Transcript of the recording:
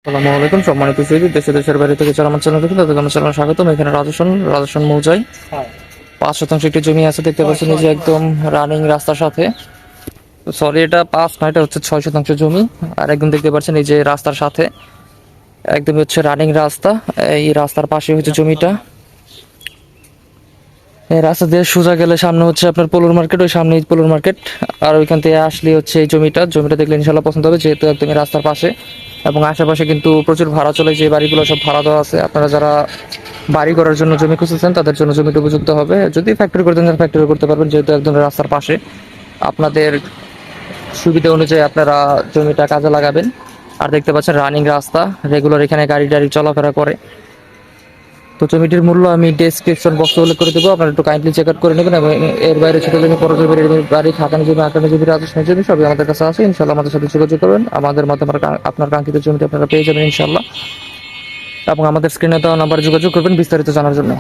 আসসালামু আলাইকুম সম্মানিত সুধী, দেশে দেশের বাইরে থেকে যারা আমার চ্যানেল দেখেন তাদেরকে আমার চ্যানেল স্বাগতম। এখানে রাজস্থান মৌজায় 5 শতাংশ একটি জমি আছে, দেখতে পাচ্ছেন এই যে একদম রানিং রাস্তার সাথে। সরি, এটা 5 না, এটা হচ্ছে 6 শতাংশ জমি। আর একদম দেখতে পাচ্ছেন এই যে রাস্তার সাথে একদম হচ্ছে রানিং রাস্তা। এই রাস্তার পাশে হচ্ছে জমিটা। এই রাস্তা দিয়ে সোজা গেলে সামনে হচ্ছে আপনার পলুর মার্কেট, ওই সামনেই পলুর মার্কেট। আর ওইখান থেকে আসলে হচ্ছে এই জমিটা দেখলে ইনশাল্লাহ পছন্দ হবে, যেহেতু একদমই রাস্তার পাশে এবং আশেপাশে কিন্তু প্রচুর ভাড়া চলে। যে বাড়িগুলো সব ভাড়া দেওয়া আছে, আপনারা যারা বাড়ি করার জন্য জমি খুঁজতেছেন তাদের জন্য জমিটা উপযুক্ত হবে। যদি ফ্যাক্টরি করতে চান ফ্যাক্টরি করতে পারবেন, যেহেতু একদম রাস্তার পাশে। আপনাদের সুবিধা অনুযায়ী আপনারা জমিটা কাজে লাগাবেন। আর দেখতে পাচ্ছেন রানিং রাস্তা, রেগুলার এখানে গাড়ি টাড়ি চলাফেরা করে। তো জমিটির মূল্য আমি ডেসক্রিপশন বক্সে উল্লেখ করে দেবো, আপনারা একটু কাইন্ডলি চেক আউট করে নেবেন। এবং এর বাইরে ছোট জমি, বড় জমি, বাড়ি, খাকানি জমি, আঁকানি জমি, রাজস্থানি জমি সবই আমাদের কাছে আছে। ইনশাল্লাহ আমাদের সাথে যোগাযোগ করবেন, আমাদের মাধ্যমে আপনার কাঙ্ক্ষিত জমিটি আপনারা পেয়ে যাবেন ইনশাল্লাহ। এবং আমাদের স্ক্রিনে দেওয়া নাম্বারে যোগাযোগ করবেন বিস্তারিত জানার জন্য।